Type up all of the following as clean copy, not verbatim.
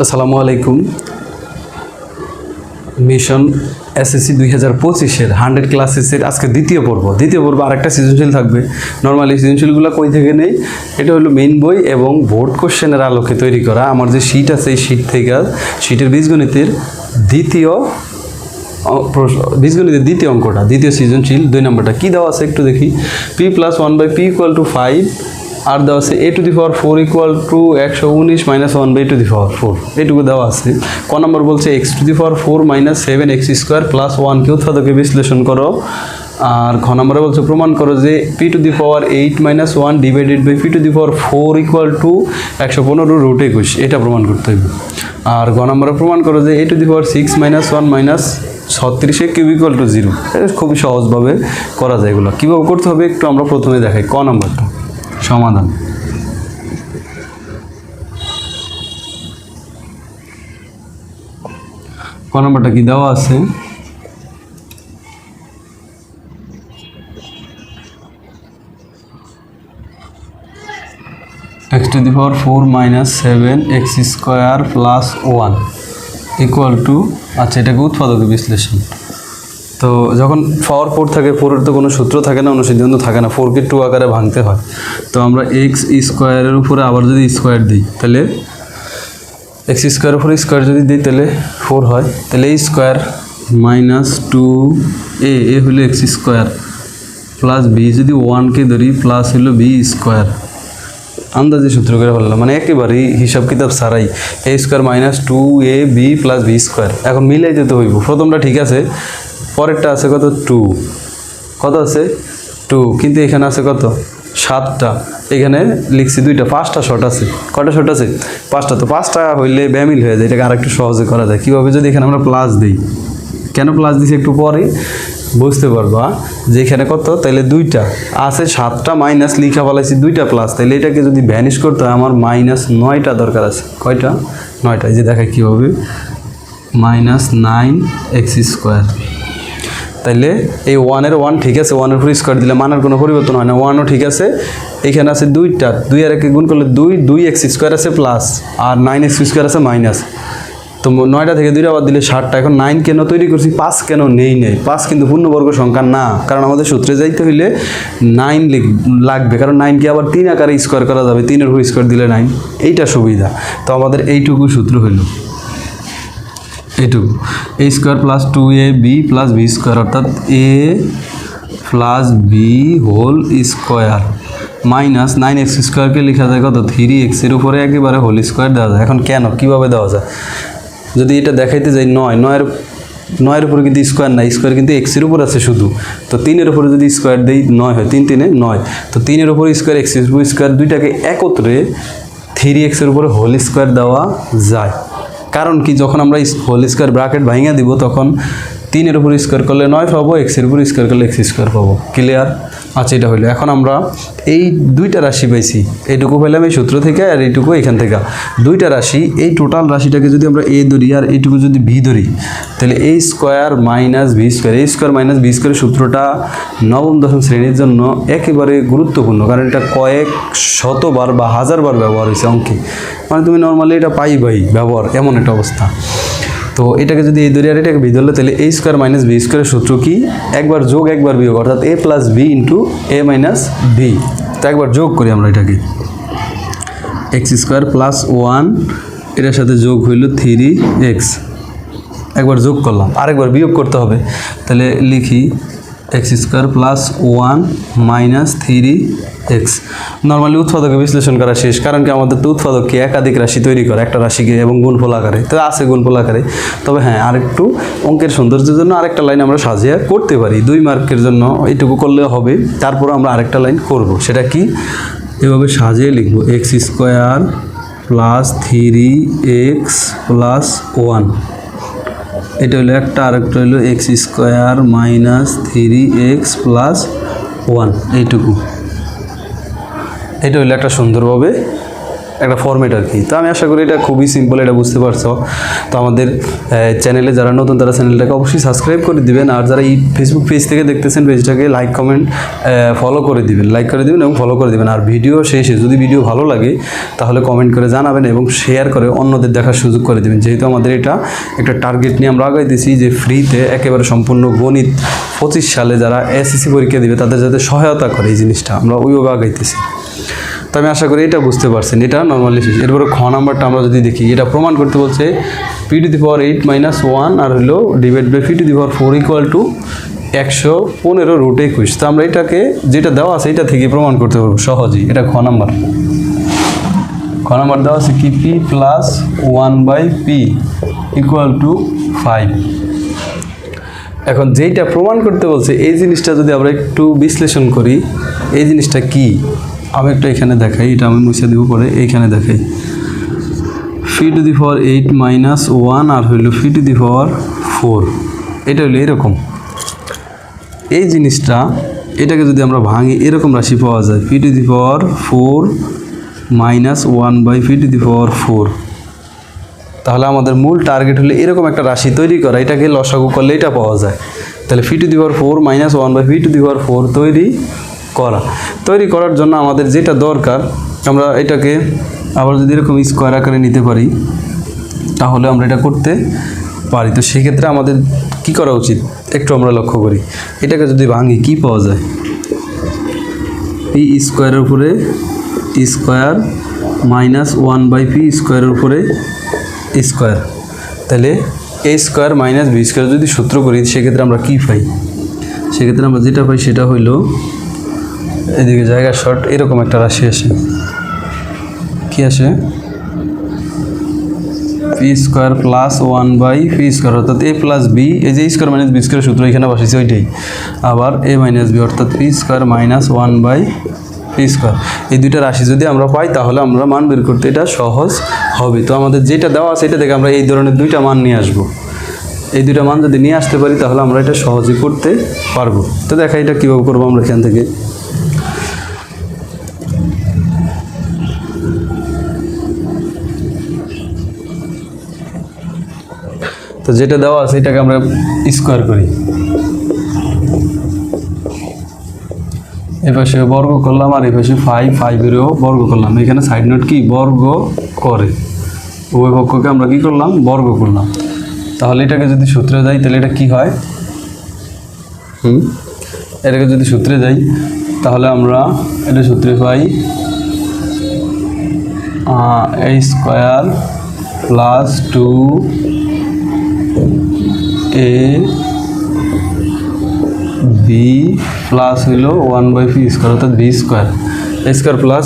আসসালামু আলাইকুম। Mission SSC 2025-এর 100 ক্লাসেসের আজকে দ্বিতীয় পর্ব আরেকটা সৃজনশীল থাকবে। নর্মালি সৃজনশীলগুলো কই থেকে নেই, এটা হলো মেইন বই এবং বোর্ড কোশ্চেনের আলোকে তৈরি করা আমার যে শীট আছে এই শীট থেকে শীটের বীজগণিতের দ্বিতীয় অঙ্কটা, দ্বিতীয় সৃজনশীল 2 নম্বরটা কী দেওয়া আছে একটু দেখি। p+1/p = 5 আর দেওয়া আছে a⁴ = 119 - 1/4 এইটুকু দেওয়া আছে। ক নম্বর বলছে x⁴ - 7x² + 1 কে উৎপাদকে বিশ্লেষণ করো। আর ঘ নম্বরে বলছে প্রমাণ করো যে p⁸ - 1 / p⁴ = 115√21 এটা প্রমাণ করতে হবে। আর ঘ নম্বরে প্রমাণ করো যে a⁶ - 1 - 36 কিউব = 0। এটা খুবই সহজভাবে করা যায়। এগুলো কীভাবে করতে হবে একটু আমরা প্রথমে দেখাই। ক নম্বরটা সমাধান। ক নম্বরটা কি দেওয়া আছে, x⁴ - 7x² + 1 = আচ্ছা এটাকে উৎপাদকে বিশ্লেষণ। তো যখন পাওয়ার 4 থাকে, 4-এর তো কোনো সূত্র থাকে না, অনুসিদ্ধান্ত থাকে না, 4কে 2 আকারে ভাঙতে হয়। তো আমরা x² উপরে আবার যদি স্কোয়ার দিই তাহলে x² উপরে স্কোয়ার যদি দিই তাহলে 4 হয়। তাহলে a² - 2a হলো x² প্লাস b যদি 1কে ধরি প্লাস হলো b²। আন্দাজে সূত্র করে বললাম, মানে একেবারেই হিসাব কিতাব ছাড়াই a² - 2ab + b²। এখন মিলাই যেতে হইব। প্রথমটা ঠিক আছে, পরেরটা আছে কত 2, কত আছে 2, কিন্তু এখানে আছে কত 7টা, এখানে লিখছি 2টা, 5টা শর্ট আছে। কটা শর্ট আছে 5টা। তো 5টা হইলে ব্যামিল হয়ে যায়, এটাকে আরেকটু সহজে করা যায়। কীভাবে, যদি এখানে আমরা প্লাস দিই, কেন প্লাস দিছি একটু পরে বুঝতে পারবা যে এখানে কত, তাইলে 2টা আছে, 7টা মাইনাস লিখা ফেলাইছি 2টা প্লাস, তাইলে এটাকে যদি ভ্যানিশ করতে হয় আমার -9টা দরকার আছে। কয়টা 9টা। এই যে দেখায় কীভাবে -9x²। তাইলে এই 1-এর 1 ঠিক আছে, 1-এর উপর স্কোয়ার দিলে মানের কোনো পরিবর্তন হয় না, 1ও ঠিক আছে। এখানে আছে 2টা, 2 আর 1 গুণ করলে 2x² আছে প্লাস, আর 9x² আছে মাইনাস। তো 9টা থেকে 2টা বাদ দিলে 7টা। এখন 9 কেন তৈরি করছি, 5 কেন নেই, 5 কিন্তু পূর্ণবর্গ সংখ্যা না, কারণ আমাদের সূত্রে যাইতে হইলে 9 লাগবে, কারণ 9কে আবার 3 আকারে স্কোয়ার করা যাবে, 3-এর উপর স্কোয়ার দিলে 9, এইটা সুবিধা। তো আমাদের এইটুকু সূত্র হইল, এইটুকু a² + 2ab + b² অর্থাৎ a + b² মাইনাস 9x² লেখা যায় কত 3x-এর উপরে একেবারে হোল স্কোয়ার দেওয়া যায়। এখন কেন, কীভাবে দেওয়া যায়, যদি এটা দেখাইতে যাই 9-এর উপরে কিন্তু স্কোয়ার নাই, স্কোয়ার কিন্তু x-এর উপর আছে শুধু। তো 3-এর উপরে যদি স্কোয়ার দেই 9 হয়, 3 3 9। তো 3-এর উপরে স্কোয়ার, x-এর উপর স্কোয়ার, দুইটাকে একত্রে 3x-এর উপরে হোল স্কোয়ার দেওয়া যায়। কারণ কি, যখন আমরা হোল স্কোয়ার ব্র্যাকেট ভাঙিয়ে দিব তখন 3-এর উপর স্কোয়ার করলে 9 পাবো, x-এর উপর স্কোয়ার করলে x² পাবো। ক্লিয়ার? আচ্ছা এটা হইলো। এখন আমরা এই 2টা রাশি পাইছি, এইটুকু পেলাম এই সূত্র থেকে, আর এইটুকু এখান থেকে। 2টা রাশি, এই টোটাল রাশিটাকে যদি আমরা a ধরি আর এইটুকু যদি b ধরি তাহলে a² - b²। a² - b² সূত্রটা নবম দশম শ্রেণীর জন্য একেবারে গুরুত্বপূর্ণ, কারণ এটা কয়েক শতবার বা হাজারবার ব্যবহার হয়েছে অঙ্কে, মানে তুমি নর্মালি এটা পাইবাই ব্যবহার, এমন একটা অবস্থা। তো এটাকে যদি এই ধরি আর এটাকে বি ধরলে তাহলে a² - b² সূত্র কি, একবার যোগ একবার বিয়োগ, অর্থাৎ a + b × a - b। তো একবার যোগ করি আমরা এটাকে, x² + 1 এটার সাথে যোগ হইল 3x, একবার যোগ করলাম, আরেকবার বিয়োগ করতে হবে। তাহলে লিখি x² + 1 - 3x। নর্মালি উৎপাদকে বিশ্লেষণ করা শেষ, কারণ কি আমাদের তো উৎপাদককে একাধিক রাশি তৈরি করে, একটা রাশিকে, এবং গুণফল আকারে তো আছে, গুণফল আকারে। তবে হ্যাঁ, আরেকটু অঙ্কের সৌন্দর্যের জন্য আরেকটা লাইন আমরা সাজিয়ে করতে পারি, 2 মার্কের জন্য এইটুকু করলে হবে। তারপর আমরা আরেকটা লাইন করব, সেটা কি, এভাবে সাজিয়ে লিখব x² + 3x + 1। এটা হলো একটা, আরেকটা হলো x² - 3x + 1, এইটুকু। এটা হলো একটা সুন্দরভাবে একটা ফরম্যাট আর কি। তো আমি আশা করি এটা খুবই সিম্পল, এটা বুঝতে পারছো। তো আমাদের চ্যানেলে যারা নতুন তারা চ্যানেলটাকে অবশ্যই সাবস্ক্রাইব করে দিবেন, আর যারা এই ফেসবুক পেজ থেকে দেখতেছেন পেজটাকে লাইক কমেন্ট ফলো করে দিবেন, লাইক করে দিবেন এবং ফলো করে দিবেন। আর ভিডিও শেষে যদি ভিডিও ভালো লাগে তাহলে কমেন্ট করে জানাবেন এবং শেয়ার করে অন্যদের দেখার সুযোগ করে দিবেন। যেহেতু আমাদের এটা একটা টার্গেট নিয়ে আমরা আগাইতেছি যে ফ্রিতে একেবারে সম্পূর্ণ গণিত 25 সালে যারা এসএসসি পরীক্ষা দিবে তাদের যাতে সহায়তা করে এই জিনিসটা, আমরা ওইভাবে আগাইতেছি। তো আমি আশা করি এটা বুঝতে পারছেন, এটা নর্মালি শেষ। এরপরে খ নাম্বারটা আমরা যদি দেখি, এটা প্রমাণ করতে বলছে p⁴ 8 - 1 আর হলো divide by p⁴ equal to 115√21। তো আমরা এটাকে যেটা দেওয়া আছে এটা থেকে প্রমাণ করতে পারবো সহজেই। এটা খ নাম্বার দেওয়া আছে কি p+1/p ইকুয়াল টু 5। এখন যেইটা প্রমাণ করতে বলছে এই জিনিসটা যদি আমরা একটু বিশ্লেষণ করি, এই জিনিসটা কি আমি একটু এখানে দেখাই, এটা আমি মুছে দেবো পরে। এইখানে দেখাই p⁴ 8 - 1 আর হইল p⁴, এটা হইলো এরকম। এই জিনিসটা এটাকে যদি আমরা ভাঙি এরকম রাশি পাওয়া যায় p⁴ 1/p⁴। তাহলে আমাদের মূল টার্গেট হলে এরকম একটা রাশি তৈরি করা, এটাকে লসাগু করলে এটা পাওয়া যায়। তাহলে p⁴ - 1/p⁴ তৈরি করার জন্য আমাদের যেটা দরকার, আমরা এটাকে আবার যদি এরকম স্কোয়ার আকারে নিতে পারি তাহলে আমরা এটা করতে পারি। তো সেক্ষেত্রে আমাদের কি করা উচিত একটু আমরা লক্ষ্য করি। এটাকে যদি ভাঙি কি পাওয়া যায়, p² উপরে স্কোয়ার -1/p² উপরে স্কোয়ার। তাহলে a² - b² যদি সূত্র করি সেক্ষেত্রে আমরা কি পাই, সেক্ষেত্রে আমরা যেটা পাই সেটা হইল এদিকে জায়গা শর্ট, এরকম একটা রাশি আসে। কি আসে p² + 1/p², অর্থাৎ a + b, এই যে স্কোয়ার - b² সূত্র এখানে বসেছে ওইটাই। আবার a - b অর্থাৎ p² - 1/p²। এই দুইটা রাশি যদি আমরা পাই তাহলে আমরা মান বের করতে এটা সহজ হবে। তো আমাদের যেটা দেওয়া আছে এটা থেকে আমরা এই ধরনের দুইটা মান নিয়ে আসবো। এই দুইটা মান যদি নিয়ে আসতে পারি তাহলে আমরা এটা সহজে করতে পারবো। তো দেখা এটা কীভাবে করবো আমরা এখান থেকে। তো যেটা দেওয়া আছে এটাকে আমরা স্কোয়ার করি, এপাশে বর্গ করলাম আর এপাশে 5-5-এরও বর্গ করলাম। এখানে সাইড নোট কি বর্গ করে, উভয় পক্ষকে আমরা কি করলাম বর্গ করলাম। তাহলে এটাকে যদি সূত্রে যাই তাহলে এটা কি হয়, এটাকে যদি সূত্রে যাই তাহলে আমরা এটা সূত্রে পাই a² + 2ab প্লাস হইল 1/p² অর্থাৎ b² a²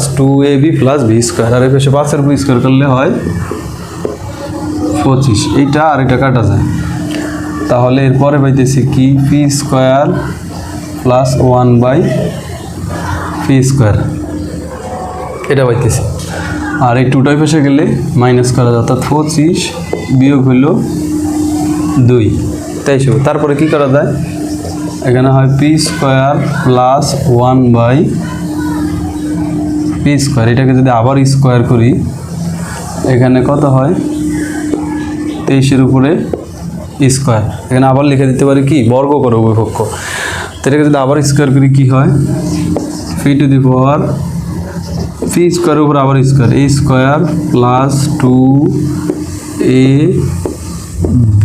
+ 2ab + b²। আর এই পাশে 5-এর উপর স্কোয়ার করলে হয় 25। এইটা আর এটা কাটা যায়। তাহলে এরপরে পাইতেছি কি p² + 1/p², এটা পাইতেছি। আর এই 2টা পাশে গেলে মাইনাস করা যায়, অর্থাৎ 25 বিয়োগ হইল 2, 23 হবে। তারপরে কি করা যায়, এখানে হয় p² + 1/p²। এটাকে যদি আবার স্কোয়ার করি এখানে কত হয় 23-এর উপরে স্কোয়ার। এখানে আবার লিখে দিতে পারি কি বর্গ করো উভয় পক্ষ। তো এটাকে যদি আবার স্কোয়ার করি কি হয় p² উপরে আবার স্কোয়ার a² + 2ab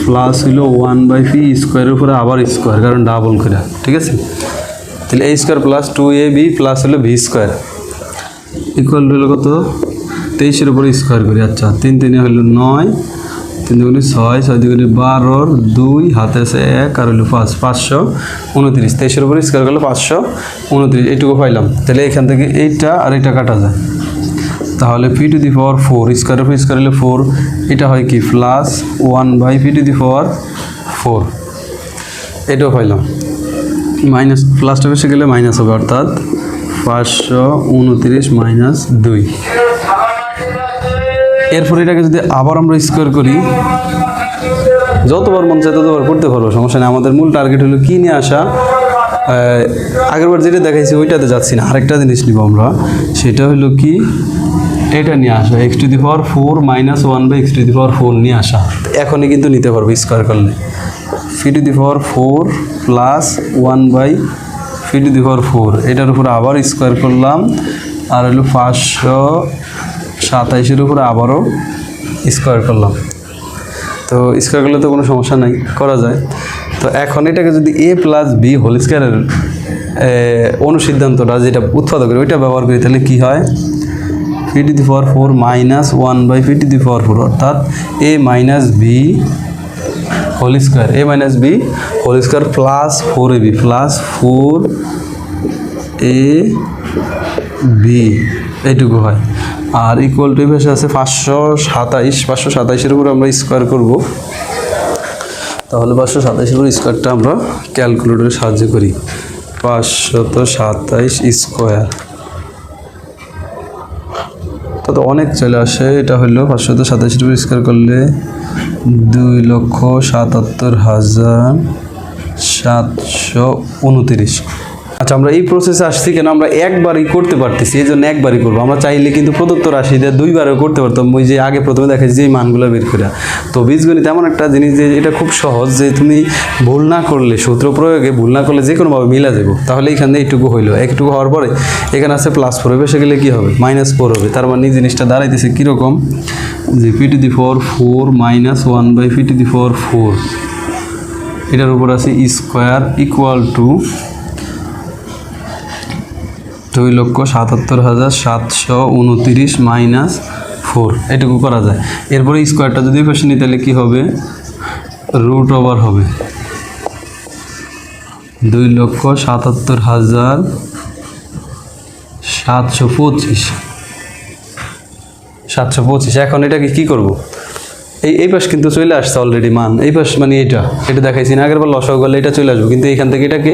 প্লাস হইল 1/p² উপরে আবার স্কোয়ার, কারণ ডাবল করে, ঠিক আছে। তাহলে a² + 2ab প্লাস হলো b² ইকুয়াল হলো কত 23-এর উপরে স্কোয়ার করি। আচ্ছা 3 3 হইল 9, 3 2 6, 6 2 12, 2 হাতে আছে 1 আর হইল 5, 529। 23-এর উপরে স্কোয়ার করলে 529, এইটুকু পাইলাম। তাহলে এখান থেকে এইটা আর এটা কাটা যায়। তাহলে p⁴ স্কোয়ারের উপর স্কোয়ার হলে 4, এটা হয় কি প্লাস 1/p⁴, এটাও পাইলাম। মাইনাস প্লাসটা বেশি গেলে মাইনাস হবে, অর্থাৎ 529 - 2। এরপর এটাকে যদি আবার আমরা স্কোয়ার করি, যতবার মন চায় ততবার করতে পারবো, সমস্যা নেই। আমাদের মূল টার্গেট হলো কি নিয়ে আসা আগেরবার যেটা দেখাইছি ওইটাতে যাচ্ছি না, আরেকটা জিনিস নিব আমরা, সেটা হলো কি এটা নিয়ে আসা x to the power 4 minus 1 by x to the power 4 নিয়ে আসা। এখনই কিন্তু নিতে পারবো স্কোয়ার করলে, phi to the power 4 plus 1 by phi to the power 4, এটার উপরে আবার স্কোয়ার করলাম, আর হলো 527-এর উপরে আবারও স্কোয়ার করলাম। তো স্কোয়ার করলে তো কোনো সমস্যা নাই, করা যায়। তো এখন এটাকে যদি এ প্লাস বি হোল স্কোয়ারের অনুসিদ্ধান্তটা যেটা উৎপাদক করি ওইটা ব্যবহার করি, তাহলে কী হয়, phi to the power 4 minus 1 by phi to the power 4, অর্থাৎ a minus B whole square, a minus B whole square plus 4ab plus 4ab এইটুকু হয়। আর ইকুয়াল টু পাশে আছে 527-527-এর উপরে আমরা স্কোয়ার করব, তাহলে 527-এর উপরে স্কোয়ারটা আমরা ক্যালকুলেটরের সাহায্যে করি, 527 স্কোয়ার, তো অনেক চলে আসে। এটা হলো 527-এর উপরে স্কোয়ার করলে 2,77,729। আচ্ছা, আমরা এই প্রসেসে আসছি কেন, আমরা একবারই করতে পারতেছি, এই জন্য একবারই করবো। আমরা চাইলে কিন্তু প্রদত্ত রাশি দিয়ে দুইবারও করতে পারতাম, ওই যে আগে প্রথমে দেখাচ্ছি যে মানগুলো বের করে। তো বীজগণিত এমন একটা জিনিস যে এটা খুব সহজ, যে তুমি ভুল না করলে, সূত্র প্রয়োগে ভুল না করলে যে কোনোভাবে মিলা যাবো। তাহলে এখানে এইটুকু হইলো, একটুকু হওয়ার পরে এখানে আছে +4, বসে গেলে কী হবে, -4 হবে। তার মানে এই জিনিসটা দাঁড়াইতেছে কীরকম, যে phi to the power 4 minus 1 by phi to the power 4, এটার উপর আছে স্কোয়ার ইকুয়াল টু 2,77,729 মাইনাস 4, এটুকু করা যায়। এরপরে স্কোয়ারটা যদি পাশে নিই তাহলে কী হবে, √ওভার হবে 2,77,725। এখন এটাকে কী করব, এই পাশ কিন্তু চলে আসছে অলরেডি মান, এই পাশ মানে এটা দেখাইছি না আগেরবার, লসাগু করলে এটা চলে আসবে, কিন্তু এখান থেকে এটাকে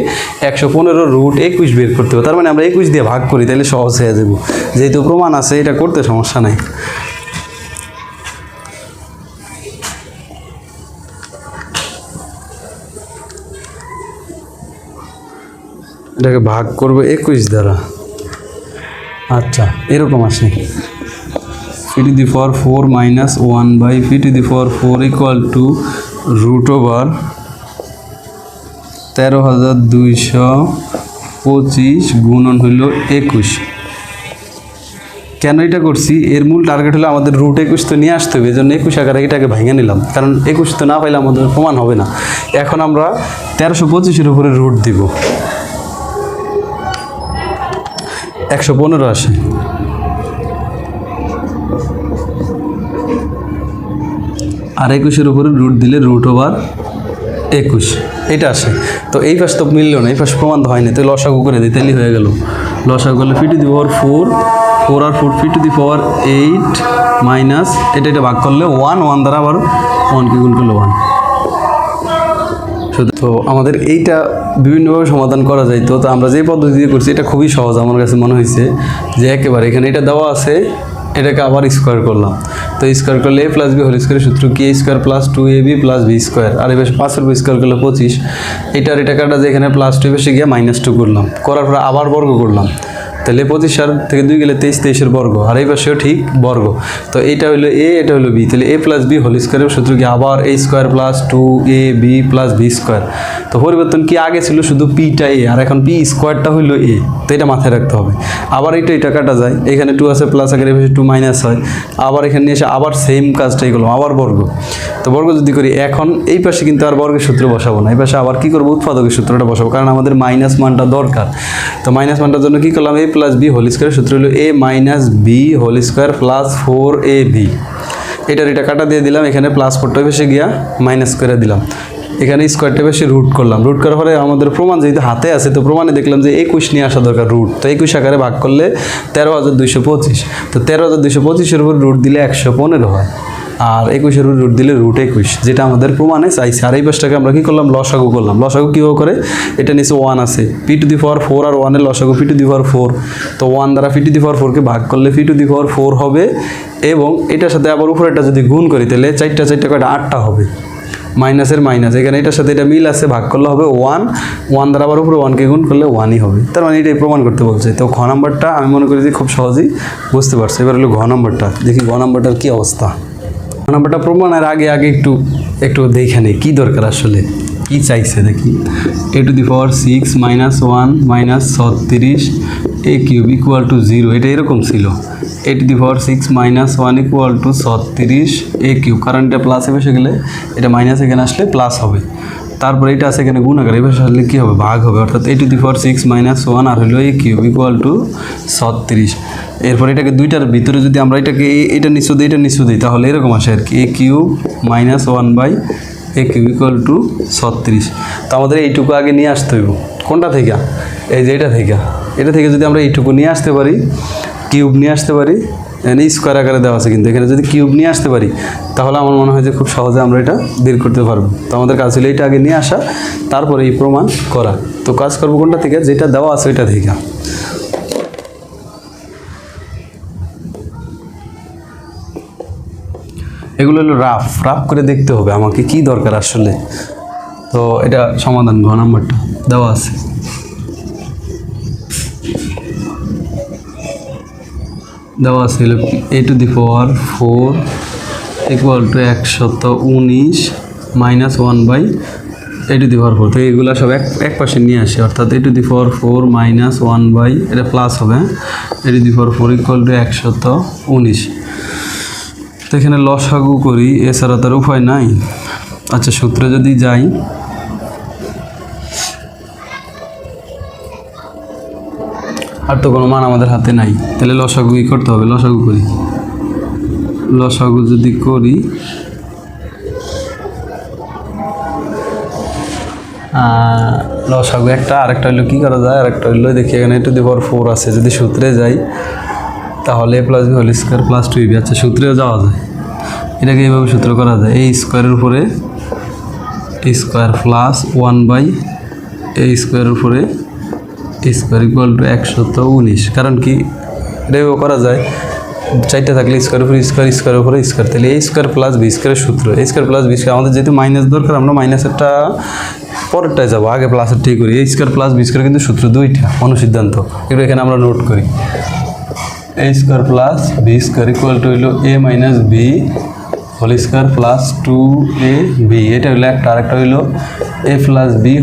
115√21 বের করতে হবে। তার মানে আমরা 21 দিয়ে ভাগ করি, তাহলে সহজ হয়ে যাবো, যেহেতু প্রমাণ আছে এটা করতে সমস্যা নাই। এটাকে ভাগ করবো 21 দ্বারা, আচ্ছা এরকম আসে, phi to the power 4 minus 1 by phi to the power 4 equal to √ওভার 13,225 গুণন হইল 21। কেন এটা করছি, এর মূল টার্গেট হলো আমাদের √21 তো নিয়ে আসতে হবে, এই জন্য 21 আকারে এটাকে ভেঙে নিলাম, কারণ 21 তো না পাইলে আমাদের প্রমাণ হবে না। এখন আমরা 1325-এর উপরে √ দিব, 115 আসে, আর 21-এর উপরে √ দিলে √/21 এটা আসে। তো এই পাশ তো মিলল না, এই পাশ প্রমাণ তো হয়নি, তো লসাগু করে দিই, তাহলেই হয়ে গেল। লসাগু করলে ফি টু দি পাওয়ার 4 আর 4 phi to the power 8 minus এটা ভাগ করলে 1 দ্বারা আবার 1কে গুণ করলে 1। তো আমাদের এইটা বিভিন্নভাবে সমাধান করা যায়। তো আমরা যে পদ্ধতি দিয়ে করছি এটা খুবই সহজ আমার কাছে মনে হয়েছে, যে একেবারে এখানে এটা দেওয়া আছে, এটাকে আবার স্কোয়ার করলাম। তো স্কোয়ার করলে a প্লাস বি হোল স্কোয়ারের সূত্র কি, a square plus 2ab plus B square, আর এবার 5-এর উপর স্কোয়ার করলে 25, এটা কাটা যে এখানে +2 বসে গিয়ে -2 করলাম, করার পরে আবার বর্গ করলাম, তাহলে 25 থেকে 2 গেলে 23, 23-এর বর্গ, আর এই পাশেও ঠিক বর্গ। তো এইটা হলো a, এটা হলো b, তাহলে a প্লাস বি হোল স্কোয়ারের সূত্র কি, আবার a square plus 2ab plus B square. তো পরিবর্তন কি, আগে ছিল শুধু পিটা a, আর এখন পি স্কোয়ারটা হইলো a, তো এটা মাথায় রাখতে হবে। আবার এটা কাটা যায়, এখানে 2 আছে প্লাস, আগে এপাশে 2 মাইনাস হয়, আবার এখানে এসে আবার সেম কাজটাই করলাম, আবার বর্গ। তো বর্গ যদি করি, এখন এই পাশে কিন্তু আর বর্গের সূত্র বসাবো না, এই পাশে আবার কি করবো, উৎপাদকের সূত্রটা বসাবো, কারণ আমাদের মাইনাস মানটা দরকার। তো মাইনাস মানটার জন্য কি করলাম, a প্লাস বি হোল স্কোয়ারের সূত্র হলো a minus B whole square plus 4ab, এটা কাটা দিয়ে দিলাম, এখানে +4টা বেশি গিয়া মাইনাস করে দিলাম, এখানে স্কোয়ারটা বেশি √ করলাম। √ করার পরে আমাদের প্রমাণ যেহেতু হাতে আছে, তো প্রমাণে দেখলাম যে 21 নিয়ে আসা দরকার √ তো 21 আকারে ভাগ করলে 13,225, তো 13,225-এর উপর √ দিলে 115 হয়, আর 21-এর উপর √ দিলে √21, যেটা আমাদের প্রমাণে চাইছে। আর এই পাশটাকে আমরা কি করলাম, লসাগু করলাম। লসাগু কীভাবে করে, এটা নিচে 1 আছে, পি টু দি পাওয়ার 4 আর 1-এর লসাগু পি টু দি পাওয়ার 4, তো 1 দ্বারা পি টু দি পাওয়ার 4-কে ভাগ করলে পি টু দি পাওয়ার 4 হবে, এবং এটার সাথে আবার উপরেটা যদি গুণ করি তাহলে 4 কয়টা 8টা হবে, মাইনাসের মাইনাস, এখানে এটার সাথে এটা মিল আছে, ভাগ করলে হবে 1, 1 দ্বারা আবার উপরে 1কে গুণ করলে 1ই হবে। তার মানে এটাই প্রমাণ করতে বলছে। তো ঘ নাম্বারটা আমি মনে করি যে খুব সহজেই বুঝতে পারছি। এবার হলো ঘ নাম্বারটা, দেখি ঘ নাম্বারটার কী অবস্থা। ঘ নাম্বারটা প্রমাণের আগে একটু দেখে নেই কী দরকার আসলে, কী চাইছে দেখি। a⁴ 6 - 1 - 36 a³ = 0, এটা এরকম ছিল। a⁴ 6 - 1 = 36 a³, কারণ এটা প্লাসে বসে গেলে এটা মাইনাস এখানে আসলে প্লাস হবে। তারপরে এটা আছে এখানে গুণাকার, এবার আসলে কী হবে, ভাগ হবে, অর্থাৎ a⁴ 6 - 1 আর হলো a³ = 36। এরপর এটাকে দুইটার ভিতরে যদি আমরা এটা নিচু দিই, এটা নিচু দিই, তাহলে এরকম আসে আর কি, a³ - 1/a³ = 36। তো আমাদের এইটুকু আগে নিয়ে আসতে হইব, কোনটা থেকে, এই যে এটা থেকে যদি আমরা এইটুকু নিয়ে আসতে পারি, কিউব নিয়ে আসতে পারি, এখানে স্কোয়ার আকারে দেওয়া আছে কিন্তু এখানে যদি কিউব নিয়ে আসতে পারি, তাহলে আমার মনে হয় যে খুব সহজে আমরা এটা বের করতে পারবো। তো আমাদের কাজ ছিল এইটা আগে নিয়ে আসা, তারপরে এই প্রমাণ করা। তো কাজ করবো কোনটা থেকে, যেটা দেওয়া আছে ওইটা থেকে। এগুলো হলো রাফ করে দেখতে হবে আমাকে কি দরকার আসলে। তো এটা সমাধান ঘ নাম্বারটা দেওয়া আছে। দেওয়া ছিল a⁴ 4 = 119 - 1/a⁴ তো এগুলো সব এক পাশে নিয়ে আসে, অর্থাৎ a⁴ 4 - 1 এটা প্লাস হবে, a⁴ 4 = 119। তো এখানে লসাগু করি, এছাড়া তার উপায় নাই। আচ্ছা, সূত্রে যদি যাই, আর তো কোনো মান আমাদের হাতে নাই, তাহলে লসাগুই করতে হবে। লসাগু করি, লসাগু যদি করি, লসাগু একটা, আরেকটা হইলো কী করা যায়, আরেকটা হইলো দেখি এখানে a⁴ 4 আছে, যদি সূত্রে যাই তাহলে a + b² + 2ab। আচ্ছা, সূত্রেও যাওয়া যায়, এটাকে এইভাবে সূত্র করা যায়, a স্কোয়ারের উপরে a² + 1/a² উপরে a² = 119। কারণ কি, এটাও করা যায়, 4টা থাকলে স্কোয়ার উপরে স্কোয়ারের উপরে স্কোয়ার, তাহলে a² + b² সূত্র, a² + b², আমাদের যেহেতু মাইনাস দরকার, আমরা মাইনাসেরটা পরেরটায় যাবো, আগে প্লাসেরটাই করি। a² + b² কিন্তু সূত্র দুইটা, অনুসিদ্ধান্ত, এগুলো এখানে আমরা নোট করি। a² + b² = হইল a - b² + 2ab, এটা হইলো একটা, আরেকটা হইলো a + b² -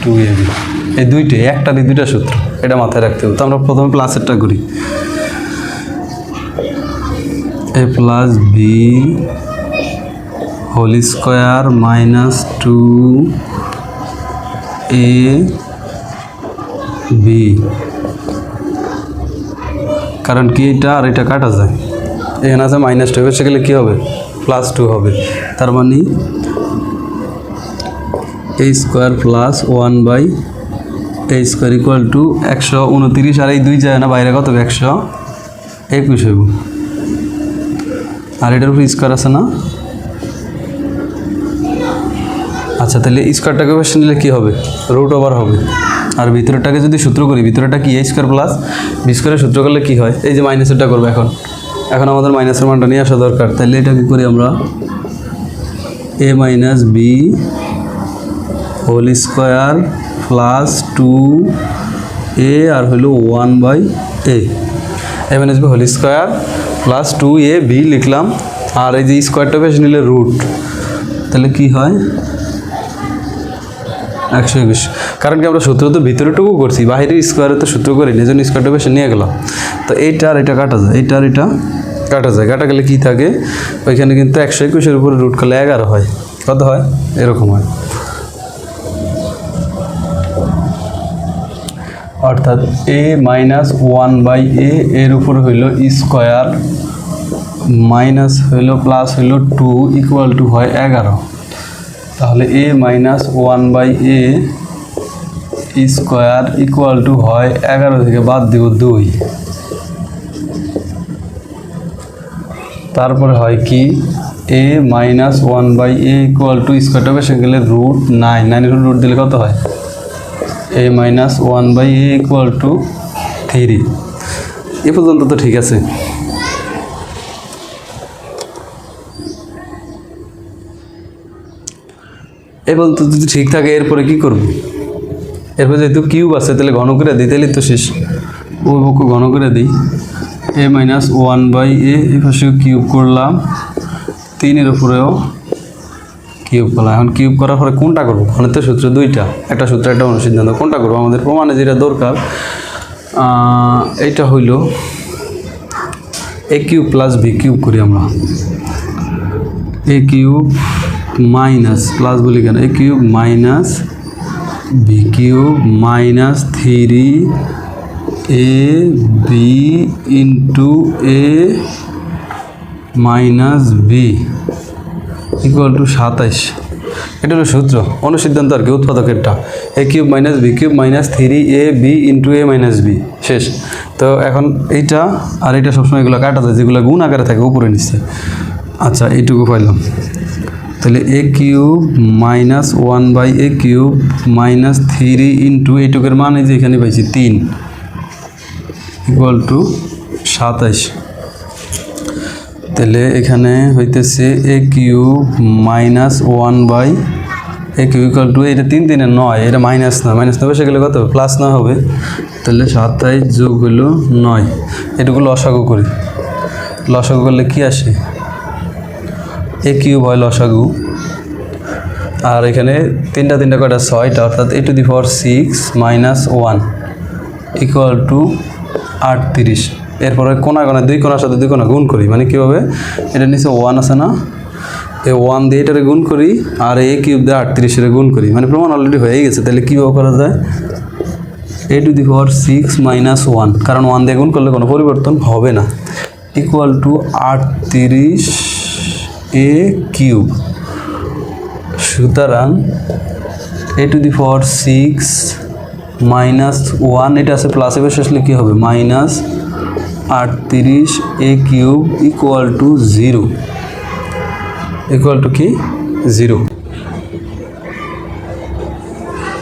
2ab। এই দুইটাই, একটা দিয়ে দুইটা সূত্র, এটা মাথায় রাখতে হবে। তো আমরা প্রথমে প্লাসেরটা করি, a + b² - 2ab, কারণ কি এটা আর এটা কাটা যায়, এখানে আছে -2, এসে গেলে কী হবে, +2 হবে। তার মানে a² + 1/a² = 129, আর এই দুই যায় না বাইরে, কত হবে, 121 হইব। আর এটার উপর স্কোয়ার আছে না, আচ্ছা, তাহলে স্কোয়ারটাকে বসে নিলে কী হবে, √ওভার হবে। আর ভিতরেরটাকে যদি সূত্র করি, ভিতরেরটা কি, a² + b² সূত্র করলে কি হয়, এই যে মাইনাসেরটা করবো, এখন আমাদের মাইনাসের মানটা নিয়ে আসা দরকার। তাহলে এটা কি করি আমরা, a - b² + 2a আর হইল 1/a, a - b² + 2ab লিখলাম। আর এই যে স্কোয়ারটা বেশি নিলে √, তাহলে কি হয়, 121। কারণ কি, আমরা সূত্র তো ভিতরেটুকু করছি, বাহিরের স্কোয়ারে তো সূত্র করি, এই জন্য স্কোয়ারটা বেশি নিয়ে গেলাম। তো এইটা আর এটা কাটা যায়, এইটা আর এটা কাটা যায়, কাটা গেলে কী থাকে, ওইখানে কিন্তু 121-এর উপরে √ করলে 11 হয়, কত হয়, এরকম হয়। অর্থাৎ a - 1/a এর উপরে হইল স্কোয়ার, মাইনাস হইল প্লাস হইল 2 = হয় 11। তাহলে a - 1/a² হয় 11 থেকে বাদ দিব 2, তারপরে হয় কি, a - 1/a = স্কোয়ারটা বেশি গেলে √9, 9 এর √ দিলে কত হয়, a - 1/a = 3। এ পর্যন্ত তো ঠিক আছে। এই বলতে যদি ঠিক থাকে এরপরে কি করব, এরপরে যেহেতু কিউব আছে তাহলে ঘন করে দিই, তাহলে তো শেষ। ওই পক্ষ ঘন করে দিই, a মাইনাস 1/a এই পাশে কিউব করলাম, 3-এর উপরেও কিউব করলাম। এখন কিউব করার পরে কোনটা করবো, ঘনত্বের সূত্র দুইটা, একটা সূত্র একটা অনুসিদ্ধান্ত, কোনটা করবো আমাদের প্রমাণে যেটা দরকার এইটা হইল a cube plus b cube করি আমরা, a কিউব মাইনাস প্লাস বলি কেন, a cube minus b cube minus 3ab into a minus b equal to 27। এটা হলো সূত্র, অনুসিদ্ধান্ত আর কি, উৎপাদকেরটা a cube minus b cube minus 3ab into a minus b শেষ। তো এখন এইটা আর এটা সবসময় এগুলো কাটা যায়, যেগুলো গুণ আকারে থাকে উপরে নিচে। আচ্ছা এইটুকু পাইলাম, তাহলে a cube minus 1/a cube minus 3 into এইটুকের মান এই যে এখানে পাইছি 3 ইকুয়াল টু 27। তাহলে এখানে হইতেছে a cube minus 1/a cube equal to, এটা 3 3 9, এটা মাইনাস না, মাইনাস 9 বসে গেলে কত প্লাস 9 হবে, তাহলে 27 যোগ হলো 9। এটুকু লসাগু করি, লসাগু করলে কি আসে, a কিউব হয় লসাগু, আর এখানে তিনটা কয়টা 6টা, অর্থাৎ a to the power 6 minus 1 equal to 38। এরপরে কোনা দুই কোনার সাথে দুই কোনা গুণ করি, মানে কীভাবে, এটা নিচে 1 আছে না, এই 1 দিয়ে এটারে গুণ করি আর a কিউব দিয়ে 38-এর গুণ করি, মানে প্রমাণ অলরেডি হয়ে গেছে। তাহলে কীভাবে করা যায়, a to the power 6 minus 1, কারণ 1 দিয়ে গুণ করলে কোনো পরিবর্তন হবে না, ইকুয়াল টু 38a কিউব। সুতরাং a to the power 6 minus 1, এটা আছে প্লাসে বেশ আসলে কী হবে, minus 38a cube equal to 0, equal to কি 0।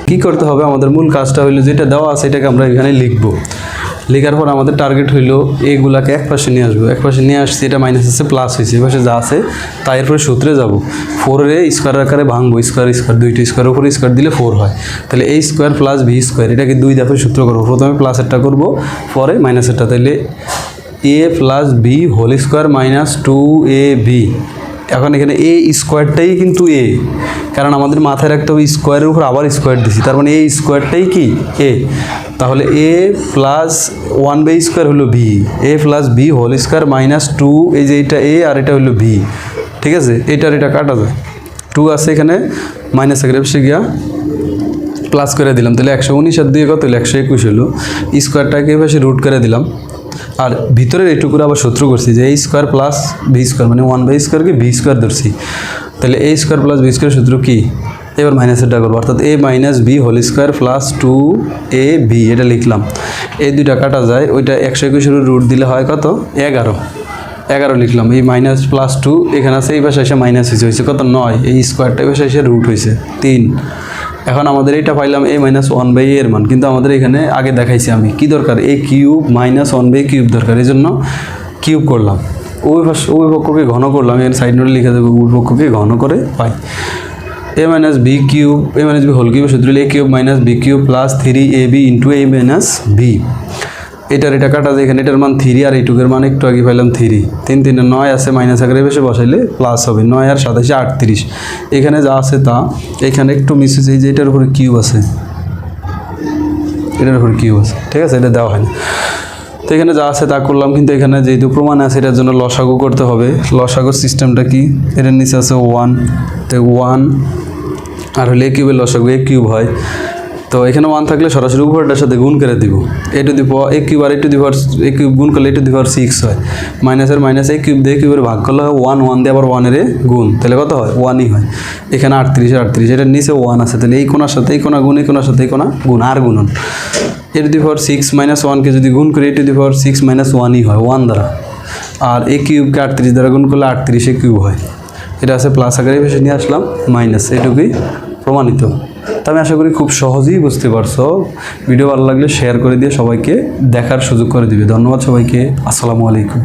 কী করতে হবে, আমাদের মূল কাজটা হইলো যেটা দেওয়া আছে এটাকে আমরা এখানে লিখবো, লেখার পর আমাদের টার্গেট হইলো এগুলাকে এক পাশে নিয়ে আসবো, এক পাশে নিয়ে আসছি, এটা মাইনাস আছে প্লাস হয়েছে, এ পাশে যা আছে তাই এরপরে সূত্রে যাবো, 4-এ স্কোয়ার আকারে ভাঙবো, স্কোয়ার দুইটা স্কোয়ার উপরে স্কোয়ার দিলে 4 হয়, তাহলে a square plus b square, এটাকে 2 ধাপে সূত্র করবো, প্রথমে প্লাসেরটা করবো পরে মাইনাসেরটা, তাহলে a plus b whole square minus 2ab। এখন এখানে a স্কোয়ারটাই কিন্তু a, কারণ আমাদের মাথায় রাখতে হবে স্কোয়ারের উপর আবার স্কোয়ার দিছি, তার মানে a স্কোয়ারটাই কি a, তাহলে a প্লাস 1/a স্কোয়ার হলো b, a plus b whole square minus 2, এই যে এটা a আর এটা হলো b, ঠিক আছে, এটার এটা কাটা যায়, 2 আছে এখানে মাইনাস আকারে বসে গিয়া প্লাস করে দিলাম, তাহলে 119 আর 2 কত হলো 121 হলো, স্কোয়ারটাকে এপাশে রুট করে দিলাম, আর ভিতরের এইটুকু আবার সূত্র করছি যে a square plus b square, মানে 1/a স্কোয়ারকে b স্কোয়ার ধরছি, তাহলে a square plus b square সূত্র কি, এবার মাইনাসেরটা করবো, অর্থাৎ a minus b whole square plus 2ab, এটা লিখলাম, এই দুইটা কাটা যায়, ওইটা 121-এর রুট দিলে হয় কত 11 লিখলাম, এই মাইনাস প্লাস 2 এখানে আছে, এই পাশে এসে মাইনাস হয়েছে কত 9, এই স্কোয়ারটা এই পাশে এসে রুট হয়েছে 3। এখন আমাদের এইটা পাইলাম a মাইনাস 1/a এর মান, কিন্তু আমাদের এখানে আগে দেখাইছি আমি কি দরকার, a cube minus 1/a cube দরকার, এই জন্য কিউব করলাম, ওই পক্ষকে ঘন করলাম, এর সাইড নোটে লিখে দেবো, ওই পক্ষকে ঘন করে পাই a minus b cube, a minus b whole cube সূত্র a cube minus b cube plus 3ab into a minus b। এটার এটা কাটা যায়, এখানে এটার মান 3 আর এইটুকের মান একটু আগে পাইলাম 3, 3 3 9 আছে, মাইনাস আকারে বেশি বসাইলে প্লাস হবে, 9 আর 27 38, এখানে যা আছে তা, এখানে একটু মিস হয়েছে, এই যে এটার উপরে কিউব আছে, এটার উপরে কিউব আছে, ঠিক আছে, এটা দেওয়া হয় না, তো এখানে যা আছে তা করলাম, কিন্তু এখানে যেহেতু প্রমাণ আছে এটার জন্য লসাগু করতে হবে, লসাগুর সিস্টেমটা কি, এটার নিচে আছে 1, তো 1 আর হলে a কিউবের লসাগু a কিউব হয়, তো এখানে 1 থাকলে সরাসরি উপরটার সাথে গুণ করে দিব, a to the power a cube আর a to the power a cube গুণ করলে a টু দি পাওয়ার 6 হয়, মাইনাসের মাইনাস a কিউব দিয়ে কিউবের ভাগ করলে হয় 1 দিয়ে আবার 1-এর গুণ, তাহলে কত হয় 1ই হয়, এখানে 38 এটার নিচে 1 আছে, তাহলে এই কোণার সাথে এই কোণা গুণ, এই কোণার সাথে এই কোণা গুণ, আর গুণন a to the power 6 minus 1কে যদি গুণ করি a to the power 6 minus 1ই হয় 1 দ্বারা, আর a কিউবকে 38 দ্বারা গুণ করলে 38 কিউব হয়, এটা আছে প্লাস আকারে বেশি নিয়ে আসলাম মাইনাস, এটুকুই প্রমাণিত। তো আমি আশা করি খুব সহজেই বুঝতে পারছো, ভিডিও ভালো লাগলে শেয়ার করে দিয়ে সবাইকে দেখার সুযোগ করে দিবে। ধন্যবাদ সবাইকে, আসসালামু আলাইকুম।